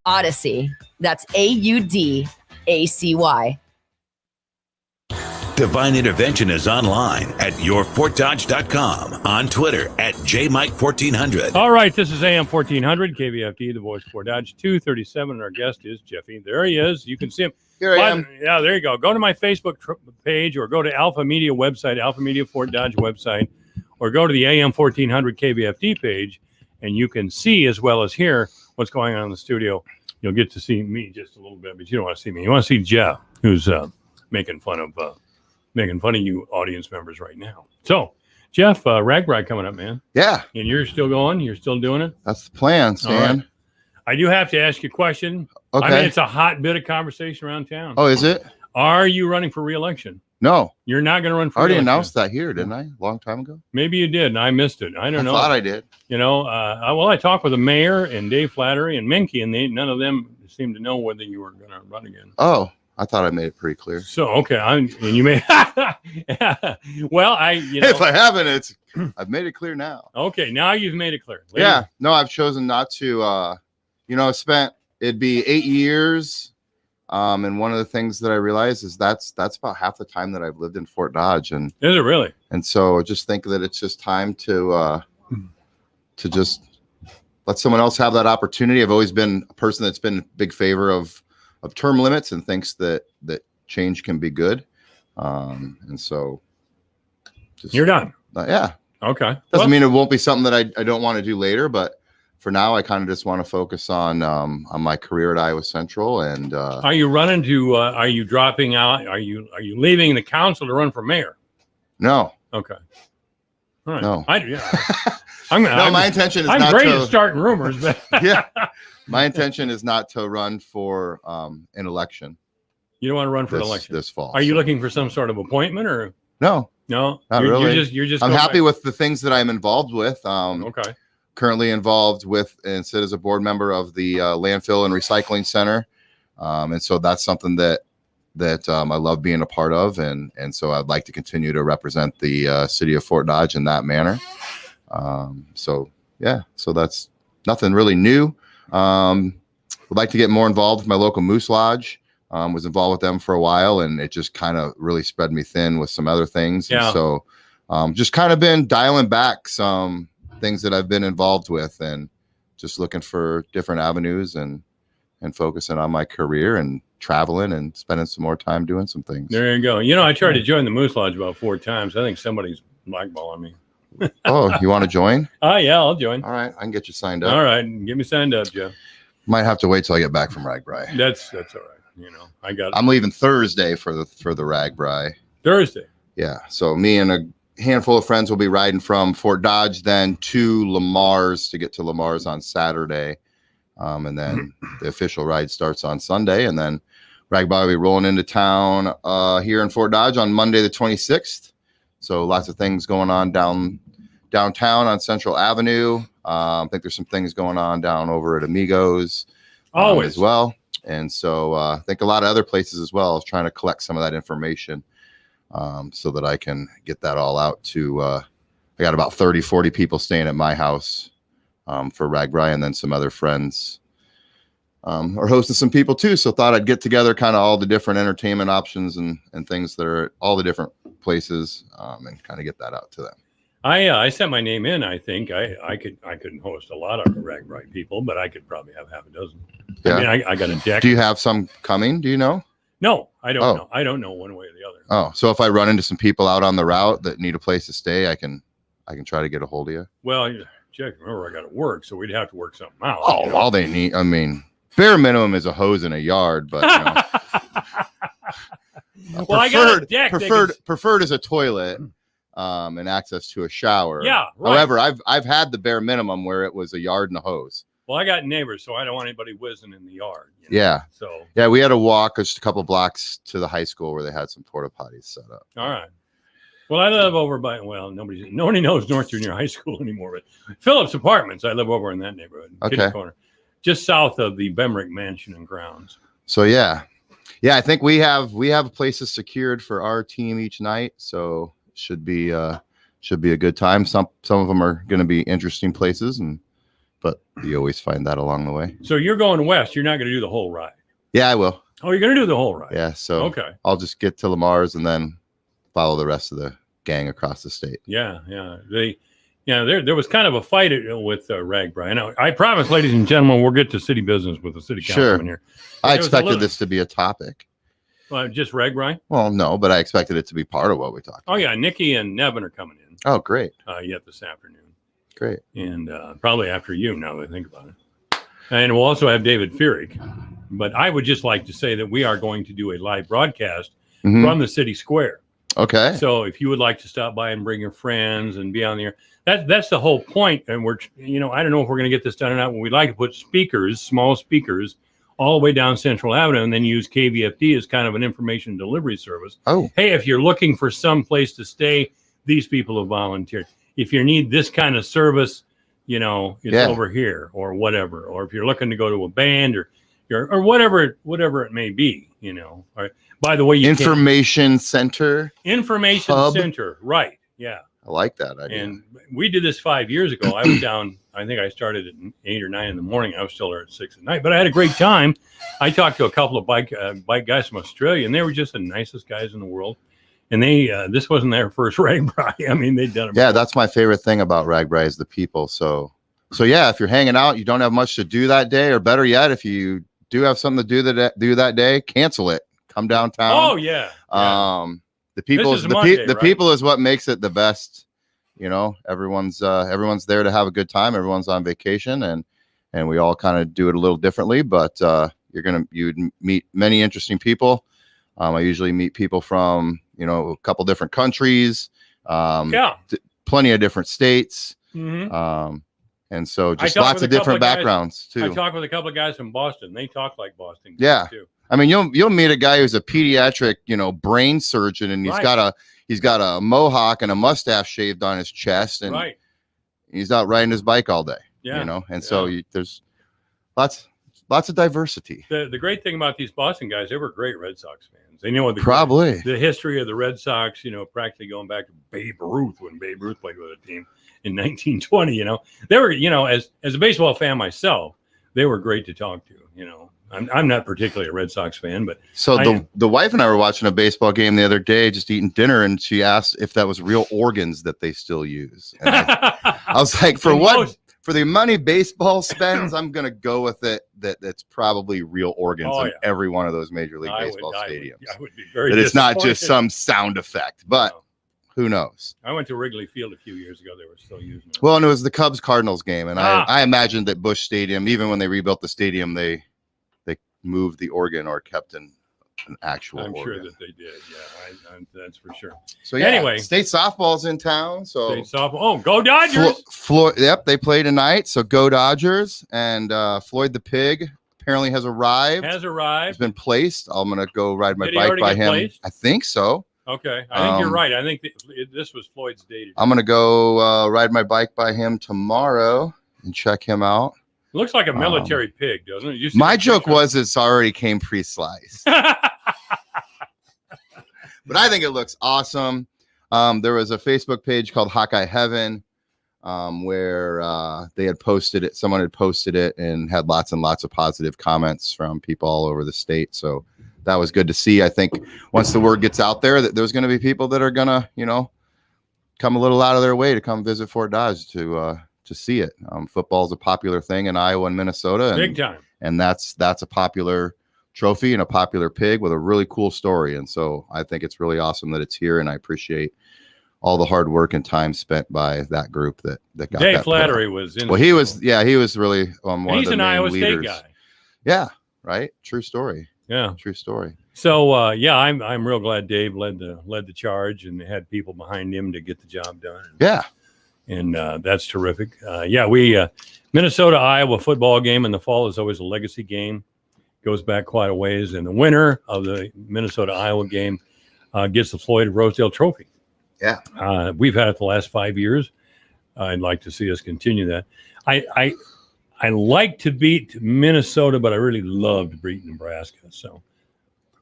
Odyssey. That's AUDACY. Divine Intervention is online at yourftdodge.com, on Twitter at jmike1400. All right, this is AM 1400, KVFD, the voice for Dodge 237. Our guest is Jeffy. There he is. You can see him. Here I am. Yeah, there you go. Go to my Facebook page or go to Alpha Media website, Alpha Media Fort Dodge website, or go to the AM 1400 KVFD page, and you can see as well as hear what's going on in the studio. You'll get to see me just a little bit, but you don't want to see me. You want to see Jeff, who's making fun of you audience members right now. So, Jeff, Ragbri coming up, man. Yeah. And you're still going? You're still doing it? That's the plan, Stan. Right. I do have to ask you a question. Okay. I mean, it's a hot bit of conversation around town. Oh, is it? Are you running for re-election? No. You're not going to run for I already re-election. announced that here, didn't I? A long time ago? Maybe you did, and I missed it. I don't know. I thought I did. You know, I talked with the mayor and Dave Flattery and Minky, and none of them seemed to know whether you were going to run again. Oh, I thought I made it pretty clear. So, okay. And you may. Well, if I haven't, I've made it clear now. Okay. Now you've made it clear. Later. Yeah. No, I've chosen not to, it'd be 8 years. And one of the things that I realized is that's about half the time that I've lived in Fort Dodge. And is it really? And so I just think that it's just time to just let someone else have that opportunity. I've always been a person that's been in big favor of term limits and thinks that change can be good. And so you're done. Yeah. Okay. Doesn't mean it won't be something that I don't want to do later, but for now, I kind of just want to focus on my career at Iowa Central. And are you running to? Are you dropping out? Are you leaving the council to run for mayor? No. Okay. All right. No. My intention is I'm not great to at starting rumors, but yeah, my intention is not to run for an election. You don't want to run for an election this fall. Are you looking for some sort of appointment or no? No, not really. You're just. I'm happy with the things that I'm involved with. Okay. Currently involved with and sit as a board member of the landfill and recycling center, and so that's something that I love being a part of, and so I'd like to continue to represent the city of Fort Dodge in that manner. So that's nothing really new. Would like to get more involved with my local Moose Lodge. Was involved with them for a while, and it just kind of really spread me thin with some other things. Yeah. And so just kind of been dialing back some things that I've been involved with and just looking for different avenues and focusing on my career and traveling and spending some more time doing some things. There you go. You know, I tried to join the Moose Lodge about 4 times. I think somebody's blackballing me. Oh, you want to join? Yeah, I'll join. All right. I can get you signed up. All right. Get me signed up, Joe. Might have to wait till I get back from Ragbri. That's all right. You know, I'm leaving Thursday for the Ragbri. Thursday. Yeah. So me and a handful of friends will be riding from Fort Dodge then to Lamar's to get to Lamar's on Saturday. And then the official ride starts on Sunday, and then Ragbri will be rolling into town here in Fort Dodge on Monday, the 26th. So lots of things going on downtown on Central Avenue. I think there's some things going on down over at Amigos as well. And so I think a lot of other places as well. I was trying to collect some of that information so that I can get that all out to, I got about 30, 40 people staying at my house for Ragbri, and then some other friends are hosting some people too. So thought I'd get together kind of all the different entertainment options and things that are at all the different places and kind of get that out to them. I sent my name in. I think I couldn't host a lot of Ragbri people, but I could probably have half a dozen. Yeah. I mean, I got a deck. Do you have some coming? Do you know? No, I don't know. I don't know one way or the other. Oh, so if I run into some people out on the route that need a place to stay, I can try to get a hold of you. Well, Jack, remember I got to work, so we'd have to work something out. Oh, all they need, I mean, bare minimum is a hose in a yard, but well, I got a deck. Preferred is a toilet and access to a shower. Yeah. Right. However, I've had the bare minimum where it was a yard and a hose. Well, I got neighbors, so I don't want anybody whizzing in the yard. You know? Yeah. So yeah, we had to walk just a couple blocks to the high school where they had some porta potties set up. All right. Well, I live over by nobody knows North Junior High School anymore, but Phillips Apartments. I live over in that neighborhood. Okay. Corner, just south of the Bemrick Mansion and grounds. So yeah, I think we have places secured for our team each night, so should be a good time. Some of them are going to be interesting places and but you always find that along the way. So you're going west. You're not going to do the whole ride. Yeah, I will. Oh, you're going to do the whole ride. Yeah. So Okay. I'll just get to Lamar's and then follow the rest of the gang across the state. Yeah. There was kind of a fight with Ragbri. Now, I promise, ladies and gentlemen, we'll get to city business with the city councilman here. But I expected this to be a topic. Just Ragbri? Well, no, but I expected it to be part of what we talked about. Oh, yeah. Nikki and Nevin are coming in. Oh, great. Yet this afternoon. Great. And probably after you, now that I think about it. And we'll also have David Feerick. But I would just like to say that we are going to do a live broadcast from the city square. Okay. So if you would like to stop by and bring your friends and be on the air, that's the whole point. And we're, I don't know if we're going to get this done or not. We'd like to put speakers, small speakers, all the way down Central Avenue, and then use KVFD as kind of an information delivery service. Oh. Hey, if you're looking for some place to stay, these people have volunteered. If you need this kind of service, it's over here or whatever. Or if you're looking to go to a band or whatever it may be, All right. By the way, information center. Information hub. Center, right? Yeah. I like that idea. And we did this 5 years ago. I was down. I think I started at 8 or 9 in the morning. I was still there at 6 at night, but I had a great time. I talked to a couple of bike guys from Australia, and they were just the nicest guys in the world. And they this wasn't their first Ragbri. I mean, they'd done it. Yeah, that's my favorite thing about Ragbri is the people. So yeah, if you're hanging out, you don't have much to do that day, or better yet, if you do have something to do that day, cancel it. Come downtown. Oh yeah. The people right? people is what makes it the best. Everyone's there to have a good time. Everyone's on vacation, and we all kind of do it a little differently, but you'd meet many interesting people. I usually meet people from a couple different countries, plenty of different states, and so just lots of different backgrounds too. I talked with a couple of guys from Boston. They talk like Boston guys too. I mean, you'll meet a guy who's a pediatric, brain surgeon, and he's got a mohawk and a mustache shaved on his chest, and he's out riding his bike all day. So there's lots of diversity. The great thing about these Boston guys, they were great Red Sox fans. They know the history of the Red Sox. Practically going back to Babe Ruth, when Babe Ruth played with a team in 1920. They were, as a baseball fan myself, they were great to talk to. I'm not particularly a Red Sox fan, but the wife and I were watching a baseball game the other day, just eating dinner, and she asked if that was real organs that they still use. And I was like, for the money baseball spends, I'm gonna go with it that's probably real organs in every one of those Major League Baseball stadiums. I would be very. That it's not just some sound effect, but who knows? I went to Wrigley Field a few years ago. They were still using it. Well, and it was the Cubs-Cardinals game, and I imagined that Busch Stadium, even when they rebuilt the stadium, they moved the organ or kept an actual organ. I'm sure that they did. Yeah, that's for sure. So anyway, state softball's in town. So state softball. Oh, go Dodgers! Yep, they play tonight. So go Dodgers! And Floyd the Pig apparently has arrived. He's been placed. I'm gonna go ride my bike by him. Placed? I think so. Okay, I think you're right. I think this was Floyd's day. I'm gonna go ride my bike by him tomorrow and check him out. It looks like a military pig, doesn't it? My joke was it's already came pre-sliced. But I think it looks awesome. There was a Facebook page called Hawkeye Heaven where they had posted it. Someone had posted it and had lots and lots of positive comments from people all over the state. So that was good to see. I think once the word gets out there that there's going to be people that are going to, come a little out of their way to come visit Fort Dodge to see it. Football is a popular thing in Iowa and Minnesota. Big time. And that's a popular trophy and a popular pig with a really cool story. And so I think it's really awesome that it's here, and I appreciate all the hard work and time spent by that group that got Dave that. Flattery was in. Well, he was really one he's of the an main Iowa leaders. State guy. Yeah, right. True story. Yeah, true story. So I'm real glad Dave led the charge and had people behind him to get the job done. Yeah. And that's terrific. We Minnesota Iowa football game in the fall is always a legacy game. Goes back quite a ways, and the winner of the Minnesota Iowa game gets the Floyd Rosedale Trophy. Yeah, we've had it the last 5 years. I'd like to see us continue that. I like to beat Minnesota, but I really loved beating Nebraska. So.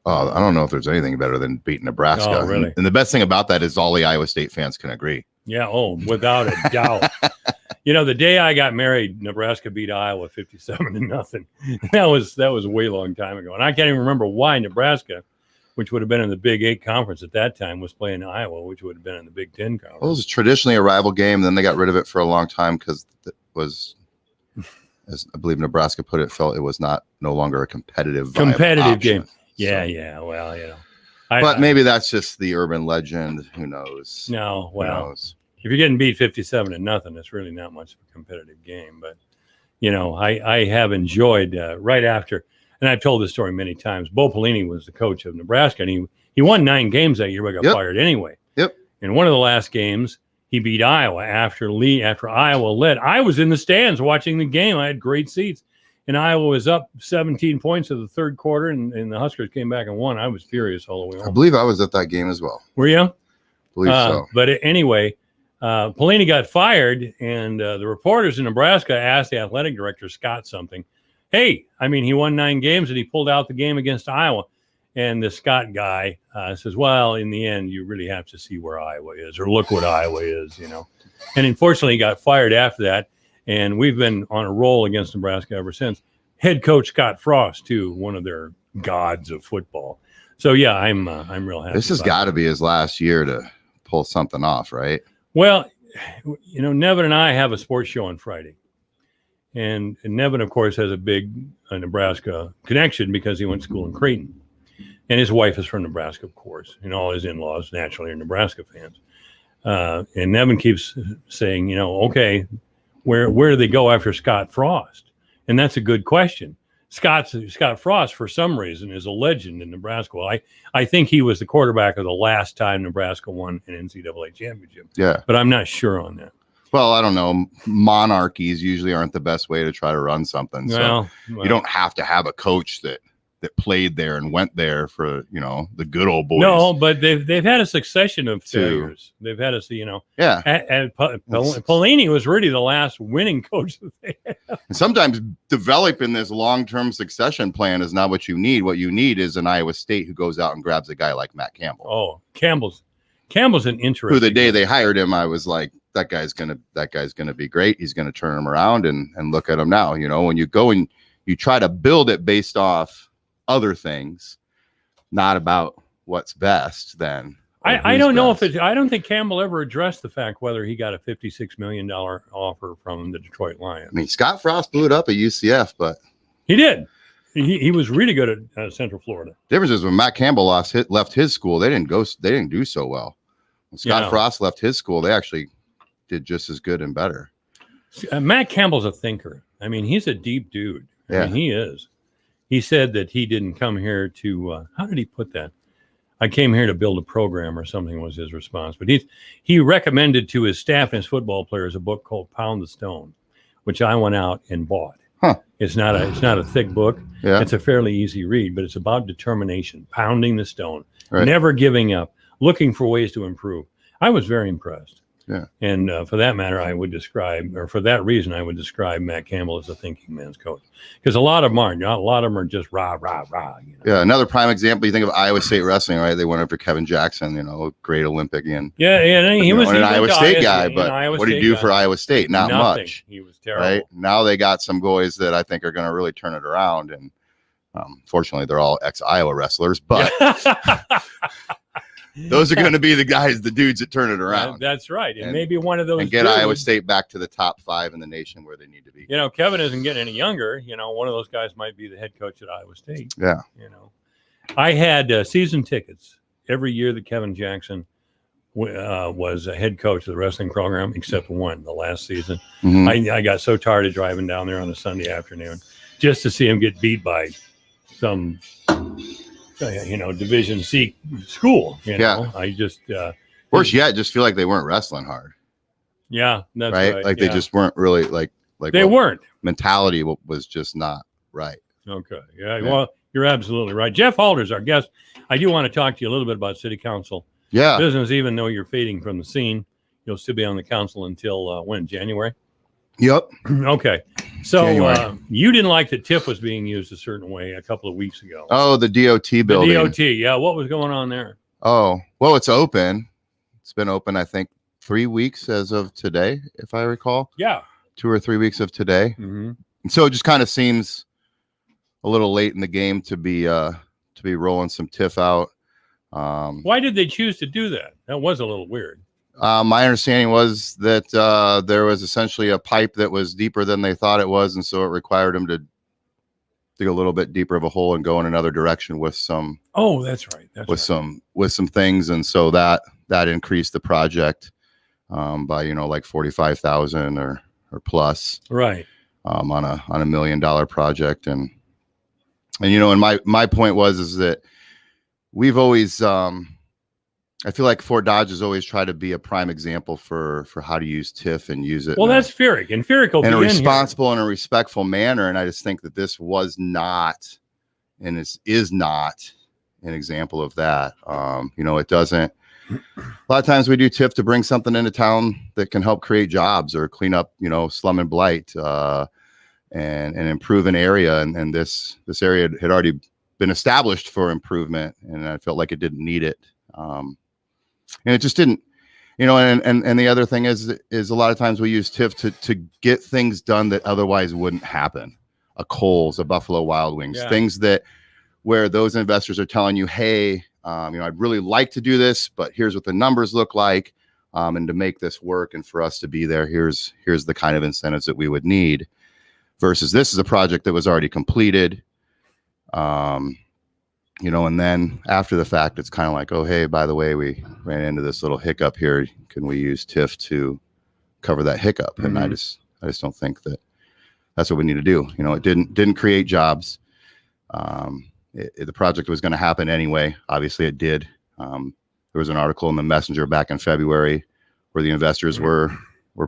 I don't know if there's anything better than beating Nebraska. Oh, really? And the best thing about that is all the Iowa State fans can agree. Yeah. Oh, without a doubt. The day I got married, Nebraska beat Iowa 57-0. That was a way long time ago. And I can't even remember why Nebraska, which would have been in the Big 8 conference at that time, was playing Iowa, which would have been in the Big 10 conference. Well, it was traditionally a rival game. Then they got rid of it for a long time because it was, as I believe Nebraska put it, felt it was no longer a competitive game. Yeah, So, yeah. Well, but maybe that's just the urban legend. Who knows? No, Who well, knows? if you're getting beat 57-0, it's really not much of a competitive game. But, I have enjoyed right after, and I've told this story many times, Bo Pelini was the coach of Nebraska, and he won 9 games that year, but got fired anyway. Yep. In one of the last games, he beat Iowa after Iowa led. I was in the stands watching the game. I had great seats. And Iowa was up 17 points in the third quarter, and the Huskers came back and won. I was furious all the way home. I believe I was at that game as well. Were you? I believe so. But anyway, Pelini got fired, and the reporters in Nebraska asked the athletic director, Scott, something. Hey, he won 9 games, and he pulled out the game against Iowa. And the Scott guy says, well, in the end, you really have to see where Iowa is, or look what Iowa is, And unfortunately, he got fired after that. And we've been on a roll against Nebraska ever since. Head coach Scott Frost, too, one of their gods of football. So, yeah, I'm real happy. This has got to be his last year to pull something off, right? Well, Nevin and I have a sports show on Friday. And Nevin, of course, has a big Nebraska connection because he went to school in Creighton. And his wife is from Nebraska, of course. And all his in-laws naturally are Nebraska fans. And Nevin keeps saying, okay, where do they go after Scott Frost? And that's a good question. Scott Frost, for some reason, is a legend in Nebraska. Well, I think he was the quarterback of the last time Nebraska won an NCAA championship. Yeah. But I'm not sure on that. Well, I don't know. Monarchies usually aren't the best way to try to run something. So you don't have to have a coach that played there and went there for, the good old boys. No, but they've had a succession of failures. They've had Yeah. And Pelini was really the last winning coach that they had. And sometimes developing this long-term succession plan is not what you need. What you need is an Iowa State who goes out and grabs a guy like Matt Campbell. Oh, Campbell's an interesting. Who the day they hired him, I was like, that guy's gonna be great. He's gonna turn him around and look at him now. When you go and you try to build it based off other things, not about what's best, then I don't know if I don't think Campbell ever addressed the fact whether he got a $56 million offer from the Detroit Lions. Scott Frost blew it up at UCF, but he did. He was really good at Central Florida. Difference is when Matt Campbell left his school, they didn't do so well. When Scott Frost left his school, they actually did just as good and better. Matt Campbell's a thinker. He's a deep dude. He is. He said that he didn't come here to, how did he put that? I came here to build a program or something was his response. But he recommended to his staff and his football players a book called Pound the Stone, which I went out and bought. Huh. It's not a thick book. Yeah. It's a fairly easy read, but it's about determination, pounding the stone, right. Never giving up, looking for ways to improve. I was very impressed. Yeah. And for that matter, for that reason, I would describe Matt Campbell as a thinking man's coach. Because a lot of them aren't. A lot of them are just rah, rah, rah. Yeah, another prime example, you think of Iowa State wrestling, right? They went after Kevin Jackson, great Olympian. Yeah, he was an Iowa State guy, but what did he do for guy. Iowa State? Not Nothing. Much. He was terrible. Right? Now they got some boys that I think are going to really turn it around. And fortunately, they're all ex-Iowa wrestlers, but those are going to be the dudes that turn it around. That's right. And maybe one of those and get Iowa State back to the top 5 in the nation where they need to be. Kevin isn't getting any younger. One of those guys might be the head coach at Iowa State. Yeah. I had season tickets every year that Kevin Jackson was a head coach of the wrestling program, except one, the last season. Mm-hmm. I got so tired of driving down there on a Sunday afternoon just to see him get beat by some Division C school. Yeah. I just worse yet, just feel like they weren't wrestling hard. Yeah, that's right. Like they just weren't really like they weren't. Mentality was just not right. Okay. Yeah. Well, you're absolutely right. Jeff Halder's our guest. I do want to talk to you a little bit about city council business, even though you're fading from the scene. You'll still be on the council until when? January? Yep. Okay. So you didn't like that TIF was being used a certain way a couple of weeks ago. Oh, the DOT building. The DOT, yeah. What was going on there? Oh, well, it's open. It's been open, I think, 3 weeks as of today, if I recall. Yeah. 2 or 3 weeks of today. Mm-hmm. And so it just kind of seems a little late in the game to be rolling some TIF out. Why did they choose to do that? That was a little weird. My understanding was that there was essentially a pipe that was deeper than they thought it was, and so it required them to dig a little bit deeper of a hole and go in another direction with some. Oh, that's right. With some things, and so that increased the project by like 45,000 or plus. Right. On a $1 million project, and and my point is that we've always I feel like Fort Dodge has always tried to be a prime example for how to use TIF and use it. Well, that's Ferric, and Ferric will be in a in responsible and a respectful manner. And I just think that this was not, and is not, an example of that. It doesn't. A lot of times we do TIF to bring something into town that can help create jobs or clean up, slum and blight, and improve an area. And this area had already been established for improvement, and I felt like it didn't need it. And it just didn't, and the other thing is a lot of times we use TIF to get things done that otherwise wouldn't happen. A Kohl's, a Buffalo Wild Wings, things where those investors are telling you, hey, I'd really like to do this, but here's what the numbers look like. And to make this work and for us to be there, here's the kind of incentives that we would need, versus this is a project that was already completed. And then after the fact, it's kind of like, oh, hey, by the way, we ran into this little hiccup here. Can we use TIF to cover that hiccup? Mm-hmm. And I just don't think that that's what we need to do. It didn't create jobs. The project was going to happen anyway. Obviously it did. There was an article in the Messenger back in February where the investors were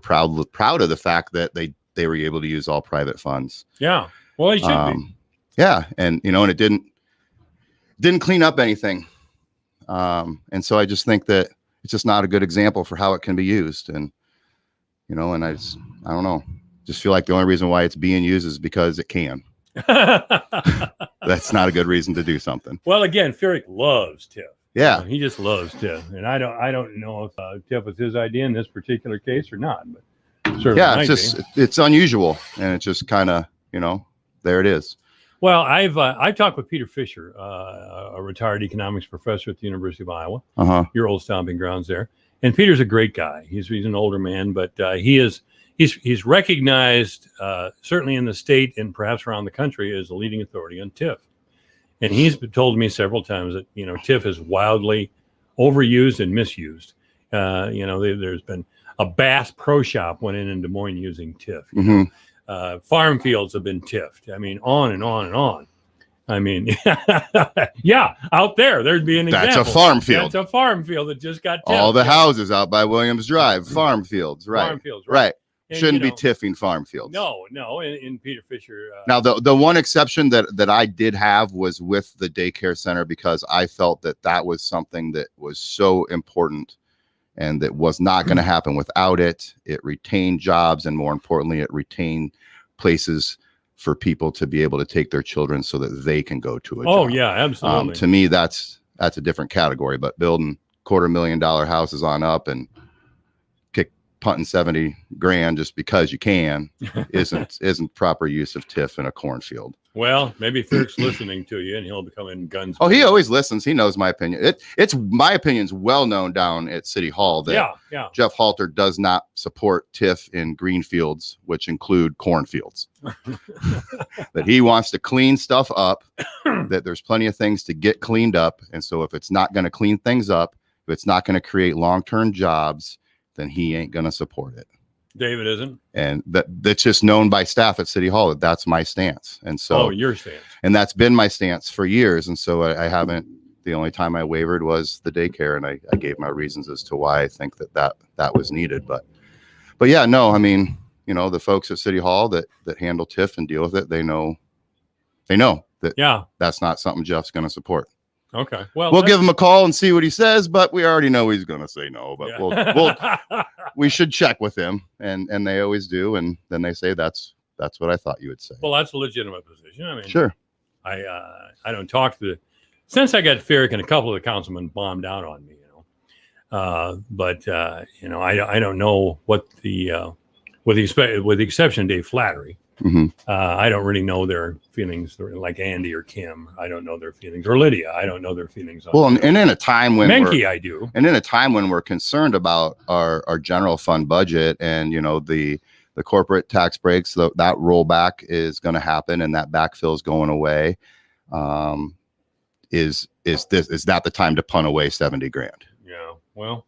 proud of the fact that they were able to use all private funds. Yeah. Well, it should be. Yeah. And, and it didn't clean up anything. And so I just think that it's just not a good example for how it can be used. And, and I don't know, just feel like the only reason why it's being used is because it can. That's not a good reason to do something. Well, again, Ferric loves TIF. Yeah. He just loves TIF. And I don't know if TIF was his idea in this particular case or not, but certainly it's unusual. And it's just kind of, there it is. Well, I've talked with Peter Fisher, a retired economics professor at the University of Iowa, your old stomping grounds there. And Peter's a great guy. He's an older man, but he's recognized certainly in the state and perhaps around the country as a leading authority on TIF. And he's told me several times that TIF is wildly overused and misused. There's been a Bass Pro Shop went in Des Moines using TIF. Farm fields have been TIF'd. I mean, on and on and on. I mean, yeah, out there'd be an example. That's a farm field. That's a farm field that just got TIF'd. All the houses out by Williams Drive, farm fields, right? Farm fields, right. And, shouldn't be TIFing farm fields. No. In Peter Fisher. Now, the one exception that I did have was with the daycare center, because I felt that was something that was so important and that was not going to happen without it. It retained jobs, and more importantly, it retained places for people to be able to take their children so that they can go to a job. Oh, yeah, absolutely. To me, that's a different category, but building $250,000 houses on up and punting 70 grand just because you can isn't proper use of TIF in a cornfield. Well, maybe Ferric's listening to you and he'll become in guns. Oh, he always listens. He knows my opinion. It's my opinion's well known down at City Hall that Jeff Halter does not support TIF in green fields, which include cornfields. That he wants to clean stuff up, that there's plenty of things to get cleaned up. And so if it's not going to clean things up, if it's not going to create long-term jobs, then he ain't going to support it. David isn't. And that's just known by staff at City Hall. That's my stance. And so, your stance. And that's been my stance for years. And so I haven't, the only time I wavered was the daycare. And I gave my reasons as to why I think that was needed. But yeah, no, I mean, the folks at City Hall that handle TIF and deal with it, they know that that's not something Jeff's going to support. Okay. Well, we'll give him a call and see what he says, but we already know he's going to say no, but we should check with him, and they always do. And then they say, that's what I thought you would say. Well, that's a legitimate position. I mean, sure. I don't talk to since I got Ferric and a couple of the councilmen bombed out on me, But I don't know what with the exception of Dave Flattery. Mhm. I don't really know their feelings, like Andy or Kim. I don't know their feelings, or Lydia. I don't know their feelings. Well, and in a time when Menke, I do. And in a time when we're concerned about our general fund budget and, the corporate tax breaks, that rollback is going to happen and that backfill is going away. Is that the time to punt away 70 grand? Yeah. Well,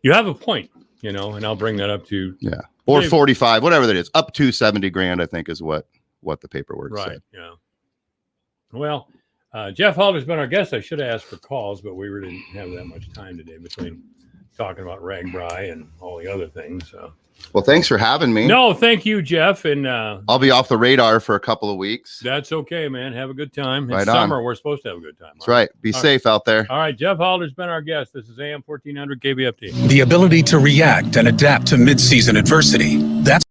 you have a point, and I'll bring that up to. Yeah. Or 45, whatever that is, up to 70 grand, I think is what the paperwork said. Yeah. Well, Jeff Halder's been our guest. I should have asked for calls, but we really didn't have that much time today between talking about RAGBRAI and all the other things. Well, thanks for having me. No, thank you, Jeff. And I'll be off the radar for a couple of weeks. That's okay, man. Have a good time. It's Right summer. on. We're supposed to have a good time. That's right. Be safe out there. All right. Jeff Halder's been our guest. This is AM 1400 KBFT. The ability to react and adapt to mid-season adversity. That's